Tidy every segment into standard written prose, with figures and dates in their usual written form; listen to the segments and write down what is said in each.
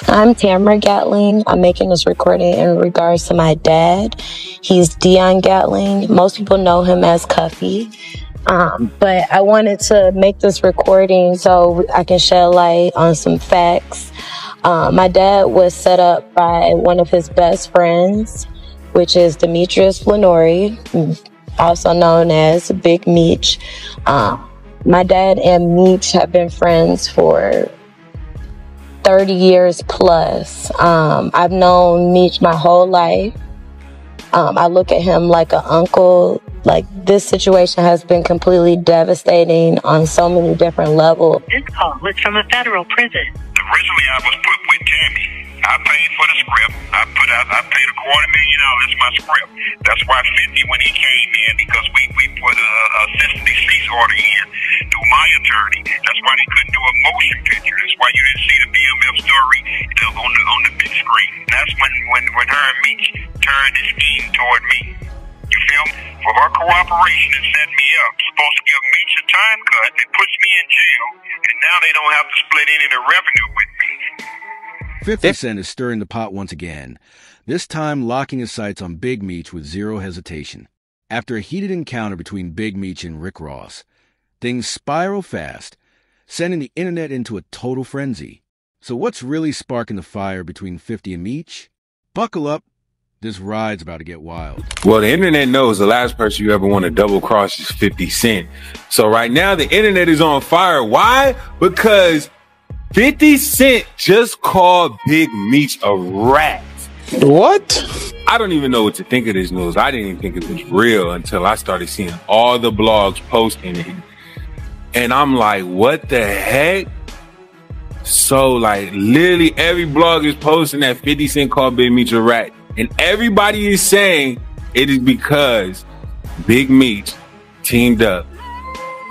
I'm Tamara Gatling. I'm making this recording in regards to my dad. He's Dion Gatling. Most people know him as Cuffy. But I wanted to make this recording so I can shed light on some facts. My dad was set up by one of his best friends, which is Demetrius Lenore, also known as Big Meech. My dad and Meech have been friends for 30 years plus. I've known Meech my whole life. I look at him like an uncle. Like, this situation has been completely devastating on so many different levels. This call was from a federal prison. Originally, I was put with Tammy. I paid for the script. I paid $250,000. That's my script. That's why 50 when he came in, because we put a custody cease order in through my attorney. That's why they couldn't do a motion picture. That's why you didn't see the BMF story on the big screen. That's when her and Meech turned the scheme toward me. You feel me? For her cooperation and set me up, supposed to give Meech a time cut. It puts me in jail, and now they don't have to split any of the revenue with me. 50 Cent is stirring the pot once again, this time locking his sights on Big Meech with zero hesitation. After a heated encounter between Big Meech and Rick Ross, things spiral fast, sending the internet into a total frenzy. So what's really sparking the fire between 50 and Meech? Buckle up. This ride's about to get wild. Well, the internet knows the last person you ever want to double cross is 50 Cent. So right now the internet is on fire. Why? Because 50 Cent just called Big Meech a rat. What? I don't even know what to think of this news. I didn't even think it was real until I started seeing all the blogs posting it. And I'm like, what the heck? So like literally every blog is posting that 50 Cent called Big Meech a rat. And everybody is saying it is because Big Meech teamed up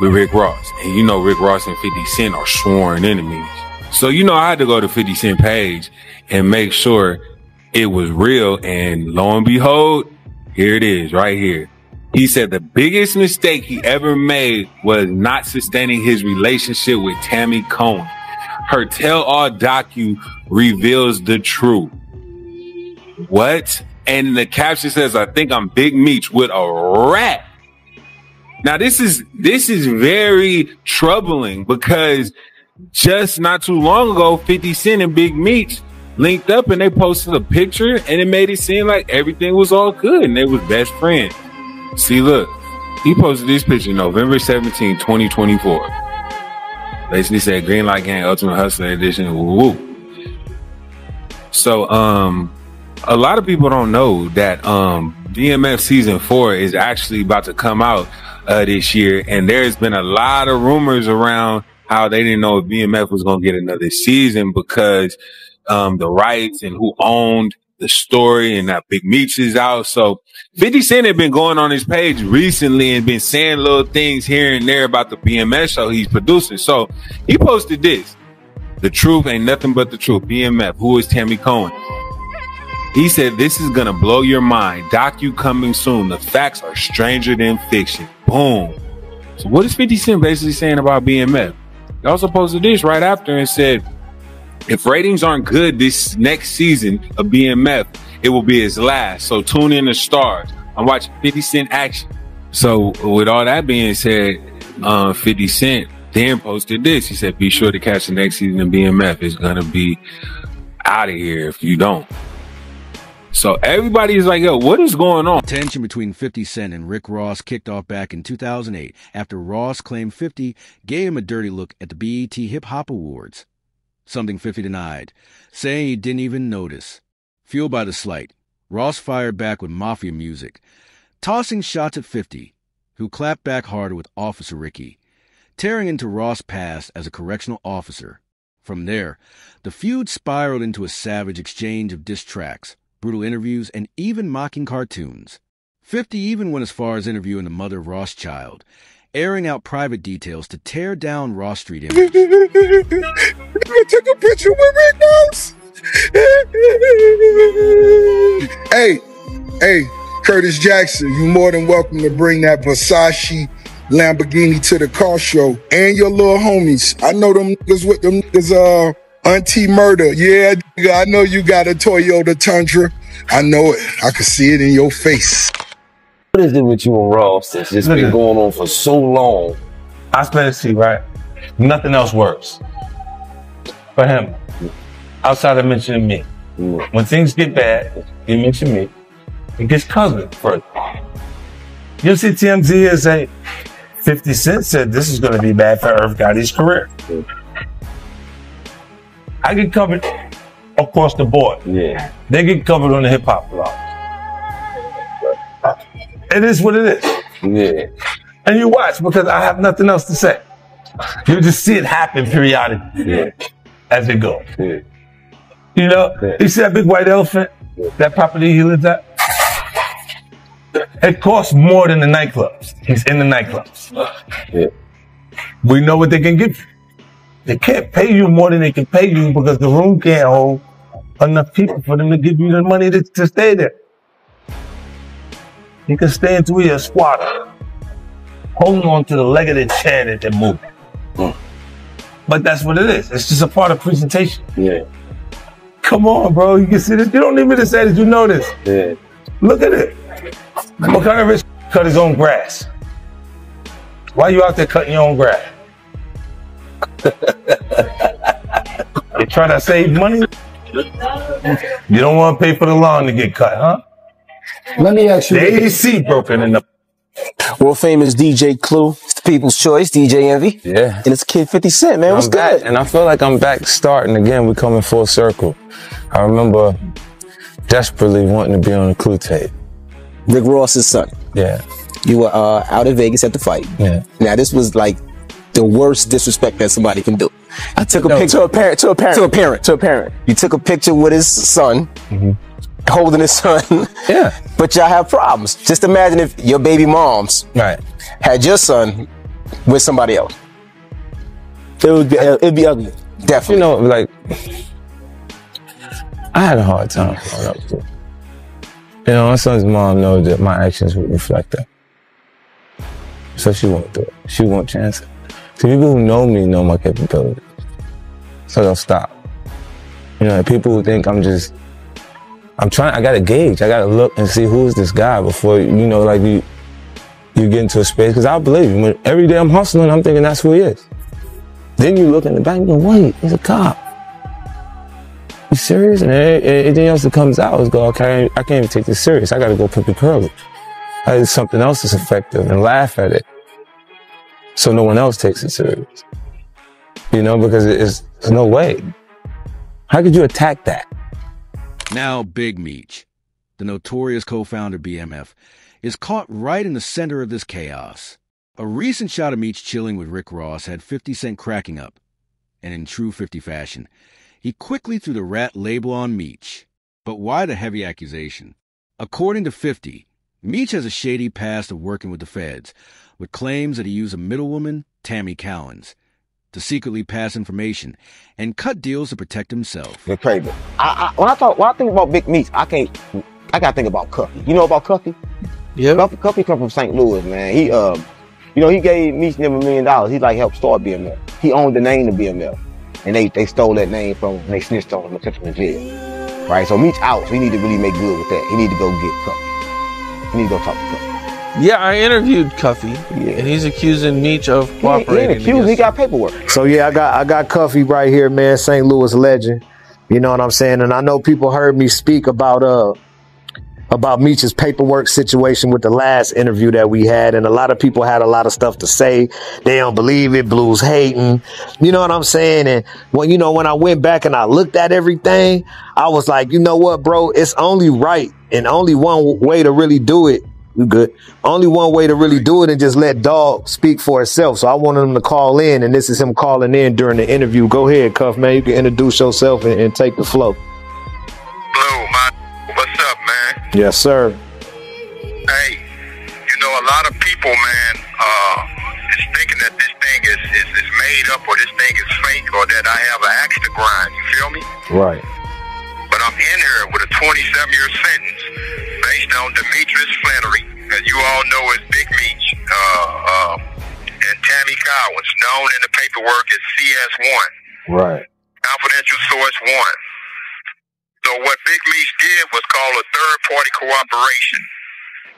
with Rick Ross. And you know Rick Ross and 50 Cent are sworn enemies. So you know I had to go to 50 Cent page and make sure it was real. And lo and behold, here it is right here. He said the biggest mistake he ever made was not sustaining his relationship with Tammy Cohen. Her tell-all docu reveals the truth. What? And the caption says, I think I'm Big Meech with a rat. Now this is very troubling because just not too long ago, 50 Cent and Big Meech linked up and they posted a picture and it made it seem like everything was all good and they was best friends. See, look, he posted this picture November 17, 2024. Basically said Green Light Gang Ultimate Hustler Edition. Woo. So, a lot of people don't know that BMF season 4 is actually about to come out this year, and there's been a lot of rumors around how they didn't know if BMF was going to get another season because the rights and who owned the story, and that Big Meech is out. So 50 Cent had been going on his page recently and been saying little things here and there about the BMF show he's producing. So he posted this: the truth ain't nothing but the truth. BMF, who is Tammy Cohen? He said, this is gonna blow your mind. Docu coming soon. The facts are stranger than fiction. Boom. So what is 50 Cent basically saying about BMF? He also posted this right after and said, if ratings aren't good this next season of BMF, it will be his last. So tune in to Stars. I'm watching 50 Cent action. So with all that being said, 50 Cent then posted this. He said, be sure to catch the next season of BMF. It's gonna be out of here if you don't. So everybody is like, yo, what is going on? Tension between 50 Cent and Rick Ross kicked off back in 2008 after Ross claimed 50 gave him a dirty look at the BET Hip Hop Awards. Something 50 denied, saying he didn't even notice. Fueled by the slight, Ross fired back with mafia music, tossing shots at 50, who clapped back harder with Officer Ricky, tearing into Ross' past as a correctional officer. From there, the feud spiraled into a savage exchange of diss tracks, brutal interviews, and even mocking cartoons. 50 even went as far as interviewing the mother of Ross' child, airing out private details to tear down Ross Street images. I took a picture with Rick Ross. Hey, Curtis Jackson, you're more than welcome to bring that Versace Lamborghini to the car show and your little homies. I know them niggas with them niggas Auntie Murder, yeah, I know you got a Toyota Tundra. I know it. I can see it in your face. What is it with you and Ross that's just been going on for so long? I spent see, right? Nothing else works for him outside of mentioning me. When things get bad, you mention me. It gets covered further. You'll see TMZ is a 50 Cent said this is going to be bad for Irv Gotti's career. I get covered across the board. Yeah. They get covered on the hip hop blog. It is what it is. Yeah. And you watch because I have nothing else to say. You just see it happen periodically as it goes. Yeah. You know, you see that big white elephant, that property he lives at? It costs more than the nightclubs. He's in the nightclubs. Yeah. We know what they can give you. They can't pay you more than they can pay you because the room can't hold enough people for them to give you the money to stay there. You can stay until you're a squatter, holding on to the leg of the chair that they're moving. But that's what it is. It's just a part of presentation. Yeah. Come on, bro. You can see this. You don't need me to say that you know this. Yeah. Look at it. What kind of rich cut his own grass? Why you out there cutting your own grass? You trying to save money? You don't want to pay for the lawn to get cut, huh? Let me ask you. The AC broken in the... World famous DJ Clue. It's the people's choice, DJ Envy. Yeah. And it's Kid 50 Cent, man. What's good? And I feel like I'm back starting again. We're coming full circle. I remember desperately wanting to be on the Clue tape. Rick Ross's son. Yeah. You were out in Vegas at the fight. Yeah. Now, this was like the worst disrespect that somebody can do. I took a picture to a parent. You took a picture with his son, holding his son. Yeah. But y'all have problems. Just imagine if your baby moms had your son with somebody else. It'd be ugly. Definitely. You know, like, I had a hard time growing up too. You know, my son's mom knows that my actions would reflect that. So she won't do it. She won't chance it. So people who know me know my capabilities. So they'll stop. You know, people who think I gotta gauge. I gotta look and see who's this guy before, you know, like you get into a space. Because I believe you. When every day I'm hustling, I'm thinking that's who he is. Then you look in the back and go, wait, he's a cop. You serious? And anything else that comes out is go, okay, I can't even take this serious. I gotta go put the curly. I do something else that's effective and laugh at it. So no one else takes it serious. You know, because there's no way. How could you attack that? Now Big Meech, the notorious co-founder BMF, is caught right in the center of this chaos. A recent shot of Meech chilling with Rick Ross had 50 Cent cracking up. And in true 50 fashion, he quickly threw the rat label on Meech. But why the heavy accusation? According to 50, Meech has a shady past of working with the feds, with claims that he used a middlewoman, Tammy Cowens, to secretly pass information and cut deals to protect himself. They're crazy. When I think about Big Meech, I gotta think about Cuffy. You know about Cuffy? Yeah. Cuffy come from St. Louis, man. He, you know, he gave Meech them $1 million. He like helped start BMF. He owned the name of BMF. And they stole that name from him and they snitched on him and took him in jail. Right? So Meech out, so he need to really make good with that. He need to go get Cuffy. He need to go talk to Cuffy. Yeah, I interviewed Cuffy, and he's accusing Meech of cooperating. He ain't accused, he got paperwork. So yeah, I got Cuffy right here, man, St. Louis legend. You know what I'm saying? And I know people heard me speak about Meech's paperwork situation with the last interview that we had, and a lot of people had a lot of stuff to say. They don't believe it, Blues hating. You know what I'm saying? And when I went back and I looked at everything, I was like, you know what, bro? It's only right and only one way to really do it. You good? Only one way to really do it and just let Dog speak for itself. So I wanted him to call in, and this is him calling in during the interview. Go ahead, Cuff, man. You can introduce yourself and take the flow. Blue, what's up, man? Yes, sir. Hey, you know, a lot of people, man, is thinking that this thing is made up or this thing is fake or that I have an axe to grind. You feel me? Right. But I'm in here with a 27-year sentence based on Demetrius Flannery, as you all know as Big Meech, and Tammy Cowens, known in the paperwork as CS1. Right. Confidential source 1. So what Big Meech did was call a third-party cooperation.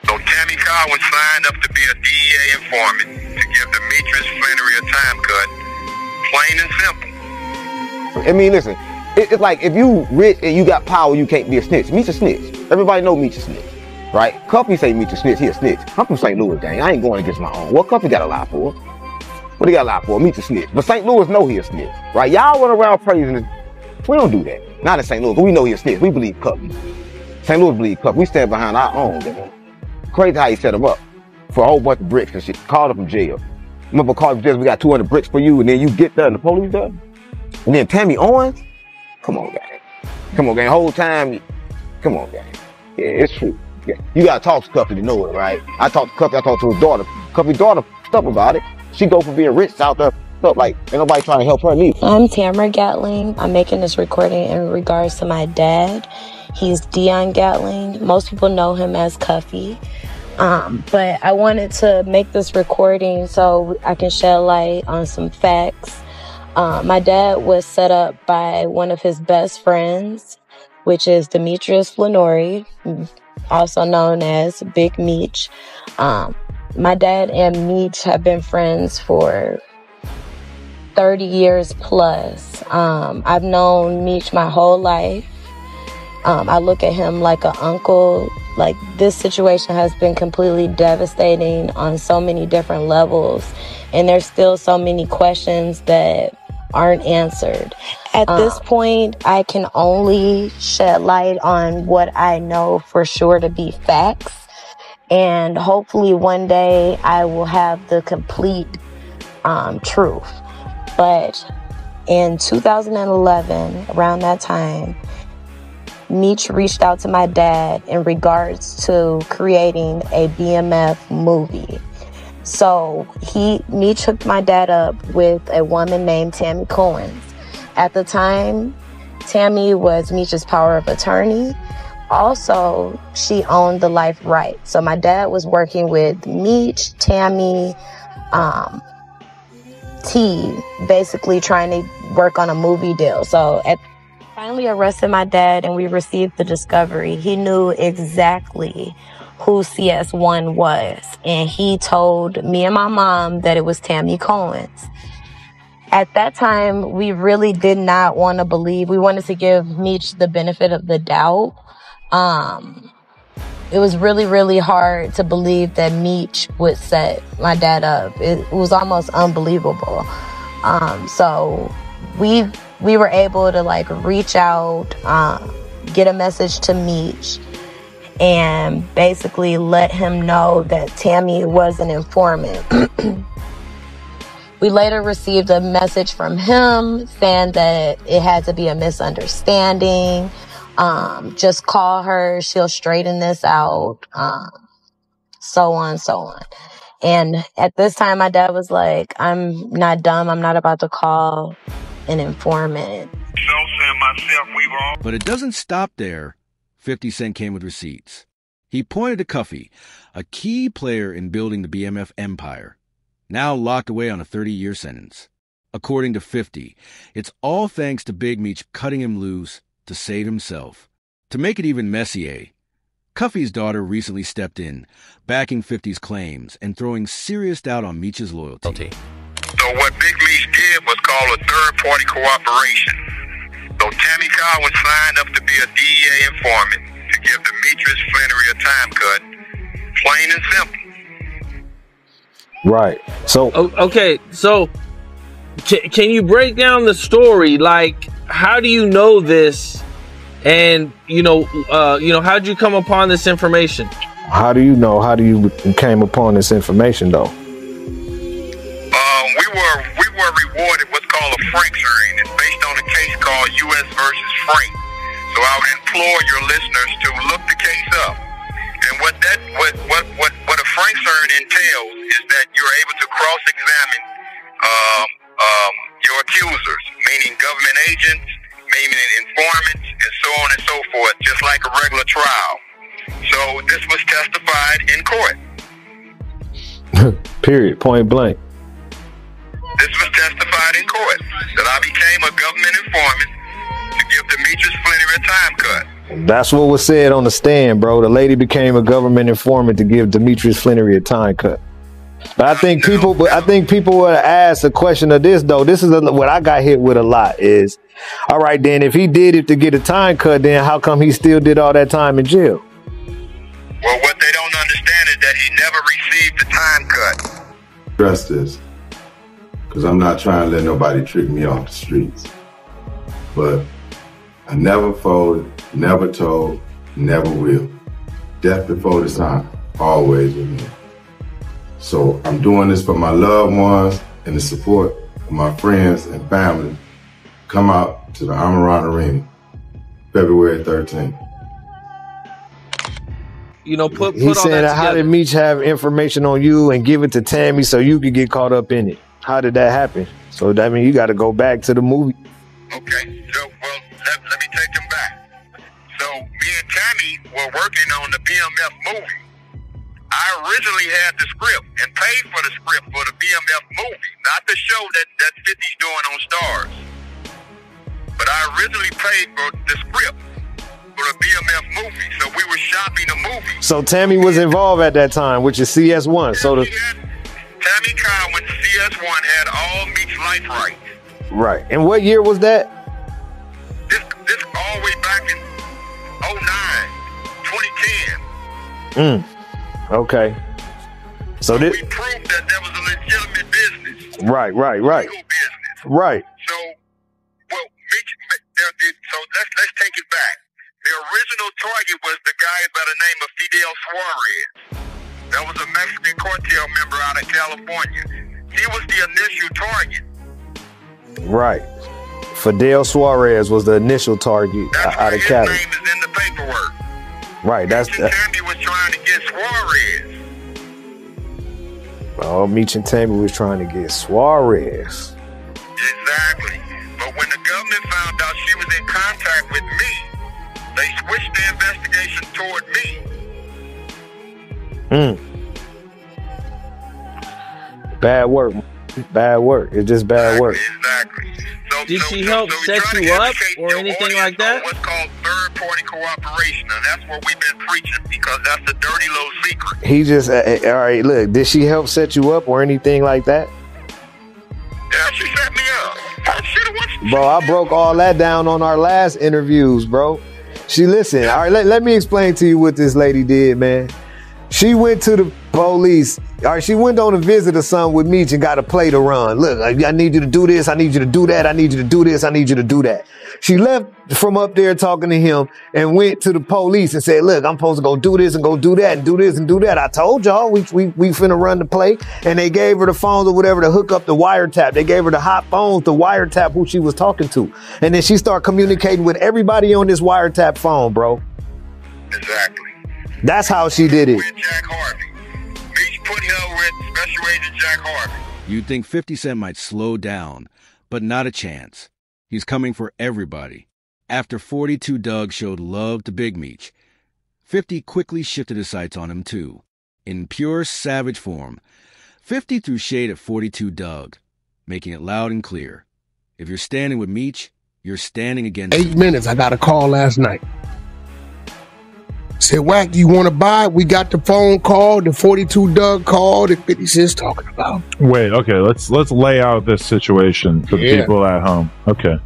So Tammy Collins signed up to be a DEA informant to give Demetrius Flannery a time cut. Plain and simple. I mean, listen, it's like if you rich and you got power, you can't be a snitch. Meech a snitch. Everybody know Meech a snitch, right? Cuffy say Meech a snitch, he a snitch. I'm from St. Louis, gang. I ain't going against my own. What Cuffy got a lie for? What he got a lie for? Meech a snitch. But St. Louis know he a snitch, right? Y'all run around praising it. We don't do that. Not in St. Louis, but we know he a snitch. We believe Cuffy. St. Louis believe Cuffy. We stand behind our own, gang. Crazy how he set him up for a whole bunch of bricks and shit. Called him from jail. Remember, called him from jail, we got 200 bricks for you, and then you get there and the police there? And then Tammy Owens? Come on, gang. Come on, gang. The whole time, come on, gang. Yeah, it's true. Yeah. You gotta talk to Cuffy to know it, right? I talked to Cuffy, I talked to his daughter. Cuffy's daughter stuff about it. She go from being rich out there, stuff like, ain't nobody trying to help her neither. I'm Tamara Gatling. I'm making this recording in regards to my dad. He's Dion Gatling. Most people know him as Cuffy. But I wanted to make this recording so I can shed light on some facts. My dad was set up by one of his best friends, which is Demetrius Flannery, also known as Big Meech. My dad and Meech have been friends for 30 years plus. I've known Meech my whole life. I look at him like an uncle. Like, this situation has been completely devastating on so many different levels, and there's still so many questions that aren't answered. At this point, I can only shed light on what I know for sure to be facts, and hopefully one day I will have the complete truth. But in 2011, around that time, Meech reached out to my dad in regards to creating a BMF movie. So Meech hooked my dad up with a woman named Tammy Collins. At the time, Tammy was Meech's power of attorney. Also, she owned the life rights. So my dad was working with Meech, Tammy, T, basically trying to work on a movie deal. So finally arrested my dad and we received the discovery. He knew exactly who CS1 was, and he told me and my mom that it was Tammy Collins. At that time, we really did not want to believe. We wanted to give Meech the benefit of the doubt. It was really, really hard to believe that Meech would set my dad up. It was almost unbelievable. So we were able to reach out, get a message to Meech, and basically let him know that Tammy was an informant. We later received a message from him saying that it had to be a misunderstanding. Just call her, she'll straighten this out, so on, so on. And at this time, my dad was like, I'm not dumb. I'm not about to call an informant. But it doesn't stop there. 50 Cent came with receipts. He pointed to Cuffy, a key player in building the BMF empire, now locked away on a 30-year sentence. According to 50, it's all thanks to Big Meech cutting him loose to save himself. To make it even messier, Cuffy's daughter recently stepped in, backing 50's claims and throwing serious doubt on Meech's loyalty. So what Big Meech did was call a third-party cooperation. So Tammy Collins signed up to be a DEA informant to give Demetrius Flannery a time cut. Plain and simple. Right. So okay. So can you break down the story? Like, how do you know this? And how'd you come upon this information? How do you know? How do you came upon this information, though? We were rewarded what's called a Frank hearing. It's based on a case called U.S. versus Frank. So I would implore your listeners to look the case up. And what a Frank hearing entails is that you're able to cross-examine your accusers, meaning government agents, meaning informants, and so on and so forth, just like a regular trial. So this was testified in court. Period. Point blank. This was testified in court that I became a government informant to give Demetrius Flannery a time cut. That's what was said on the stand, bro. The lady became a government informant to give Demetrius Flannery a time cut. But I think people would ask a question of this, though. This is what I got hit with a lot is, all right, then if he did it to get a time cut, then how come he still did all that time in jail? Well, what they don't understand is that he never received the time cut. Trust this, because I'm not trying to let nobody trick me off the streets. But I never folded, never told, never will. Death before the time, always with me. So I'm doing this for my loved ones and the support of my friends and family. Come out to the Amaran Arena, February 13th. You know, put He all said, that how together. did Meech have information on you and give it to Tammy so you could get caught up in it? How did that happen? So that means you got to go back to the movie. Okay, so, well, let me take them back. So, me and Tammy were working on the BMF movie. I originally had the script and paid for the script for the BMF movie, not the show that 50's doing on Stars. But I originally paid for the script for the BMF movie, so we were shopping the movie. So Tammy was involved at that time, which is CS1. So Tammy Cowan, CS1, had all Meech's life rights. right. And what year was that? This all the way back in 2010. Okay. So we proved that there was a legitimate business. Right. Legal business. Right. So, well, so let's take it back. The original target was the guy by the name of Fidel Suarez. That was a Mexican cartel member out of California. He was the initial target. Right. Fidel Suarez was the initial target out of Cali. His name is in the paperwork. Right. Tammy was trying to get Suarez. Oh, Meech and Tammy was trying to get Suarez. Exactly. But when the government found out she was in contact with me, they switched the investigation toward me. Bad work. Bad work. It's just bad work. Exactly. Did she help set you up or anything like that? What's called third-party cooperation, and that's what we've been preaching because that's the dirty little secret. He just, all right, look, did she help set you up or anything like that? Yeah, she set me up. Bro, I broke all that down on our last interviews, bro. She listened. All right, let me explain to you what this lady did, man. She went to the police. All right, she went on a visit or something with Meech and got a play to run. Look, I need you to do this. I need you to do that. I need you to do this. I need you to do that. She left from up there talking to him and went to the police and said, look, I'm supposed to go do this and go do that and do this and do that. I told y'all we finna run the play. And they gave her the phones or whatever to hook up the wiretap. They gave her the hot phones to wiretap who she was talking to. And then she started communicating with everybody on this wiretap phone, bro. Exactly. That's how she did it. With Jack Harvey. Meech put her with Special Agent Jack Harvey. You'd think 50 Cent might slow down, but not a chance. He's coming for everybody. After 42 Doug showed love to Big Meech, 50 quickly shifted his sights on him too. In pure savage form, 50 threw shade at 42 Doug, making it loud and clear. If you're standing with Meech, you're standing against 8 minutes, I got a call last night. Said, Wack, do you want to buy? We got the phone call, the 42 Doug called, that 50 Cent's talking about. Wait, okay, let's lay out this situation for the people at home. Okay.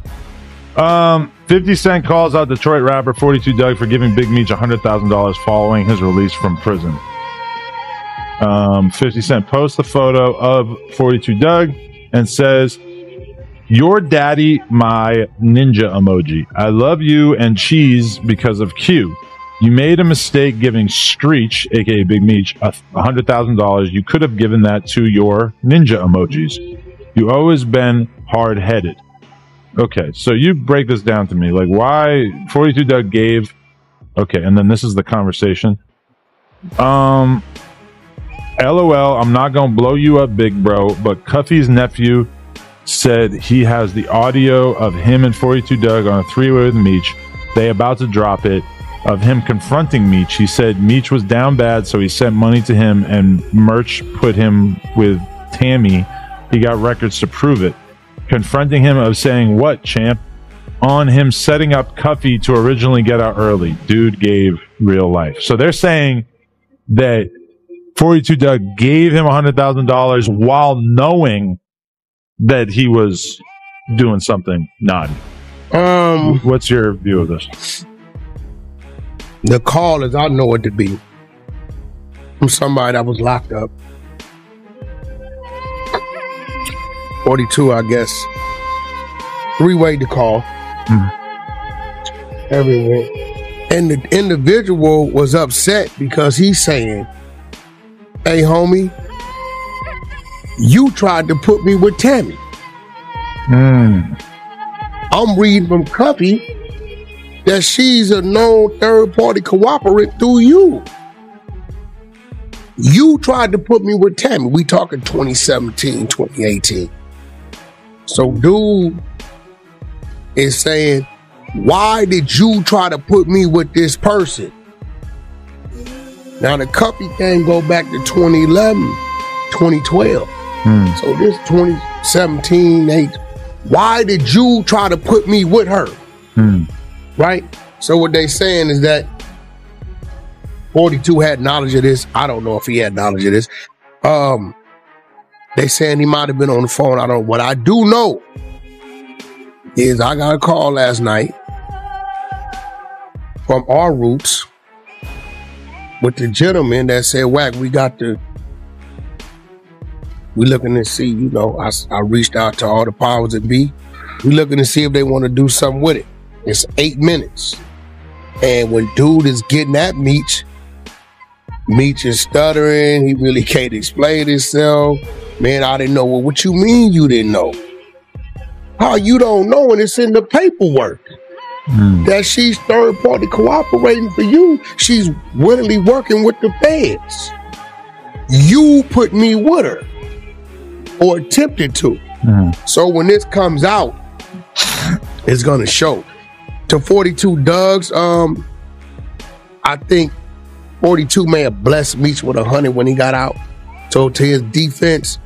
50 Cent calls out Detroit rapper 42 Doug for giving Big Meech $100,000 following his release from prison. 50 Cent posts a photo of 42 Doug and says, "Your daddy, my ninja emoji. I love you and cheese because of Q. You made a mistake giving Screech, aka Big Meech, $100,000. You could have given that to your ninja emojis. You always been hard-headed." Okay, so you break this down to me. Like, why 42 Doug gave... Okay, and then this is the conversation. LOL, I'm not going to blow you up, big bro, but Cuffy's nephew said he has the audio of him and 42 Doug on a three-way with Meech. They about to drop it. Of him confronting Meech. He said Meech was down bad, so he sent money to him, and Merch put him with Tammy He got records to prove it. Confronting him of saying, "What, champ?" On him setting up Cuffy to originally get out early. Dude gave real life. So they're saying that 42 Doug gave him $100,000 while knowing that he was doing something naughty. What's your view of this? The call is, I know it to be from somebody that was locked up. 42, I guess. Three-way to call. Everywhere. And the individual was upset because he's saying, "Hey, homie, you tried to put me with Tammy." I'm reading from Cuffy that she's a known third-party cooperator through you. You tried to put me with Tammy. We talking 2017, 2018. So dude is saying, why did you try to put me with this person? Now the Cuffy thing go back to 2011, 2012. So this 2017, 8. Why did you try to put me with her? Right? So what they saying is that 42 had knowledge of this. I don't know if he had knowledge of this. They saying he might have been on the phone. I don't know. What I do know is I got a call last night from our roots with the gentleman that said, "Wack, we looking to see, you know," I reached out to all the powers that be. We looking to see if they want to do something with it. It's 8 minutes. And when dude is getting at Meech is stuttering. He really can't explain himself. Man, I didn't know. Well, what you mean you didn't know? How you don't know? And it's in the paperwork that she's third party cooperating for you. She's willingly working with the feds. You put me with her or attempted to. So when this comes out, it's gonna show. To 42 Doug's, I think 42 may have blessed Meech with 100 when he got out. So to his defense,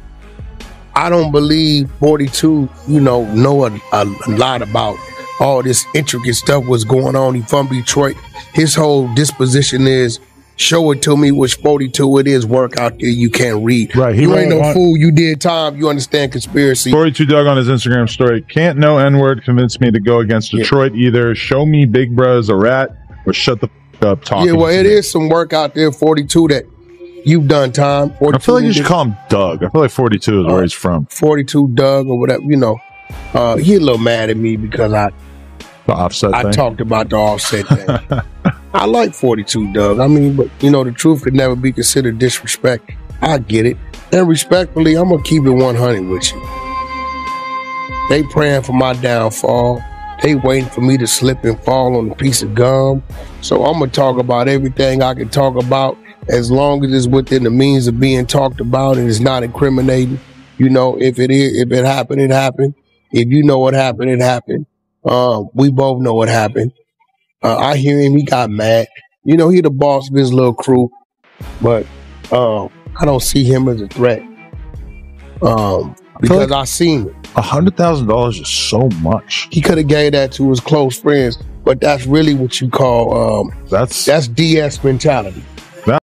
I don't believe 42, know a lot about all this intricate stuff was going on. He from Detroit. His whole disposition is, show it to me, which 42 it is, work out there you can't read. Right. You ain't no fool. You did time. You understand conspiracy. 42 Doug on his Instagram story. Can't no N-word convince me to go against Detroit either. Show me Big Bruh's a rat or shut the f*** up talking. Yeah, well, it is some work out there, 42, that you've done time. I feel like you should call him Doug. I feel like 42 is where he's from. 42 Doug or whatever, he a little mad at me because I talked about the Offset thing. I like 42 Doug. I mean, but the truth could never be considered disrespect. I get it. And respectfully, I'm going to keep it 100 with you. They praying for my downfall. They waiting for me to slip and fall on a piece of gum. So I'm going to talk about everything I can talk about as long as it's within the means of being talked about and it's not incriminating. If it happened, it happened. If you know what happened, it happened. We both know what happened. I hear him, he got mad. He the boss of his little crew, but I don't see him as a threat. Because I seen it. $100,000 is so much. He could have gave that to his close friends, but that's really what you call that's DS mentality.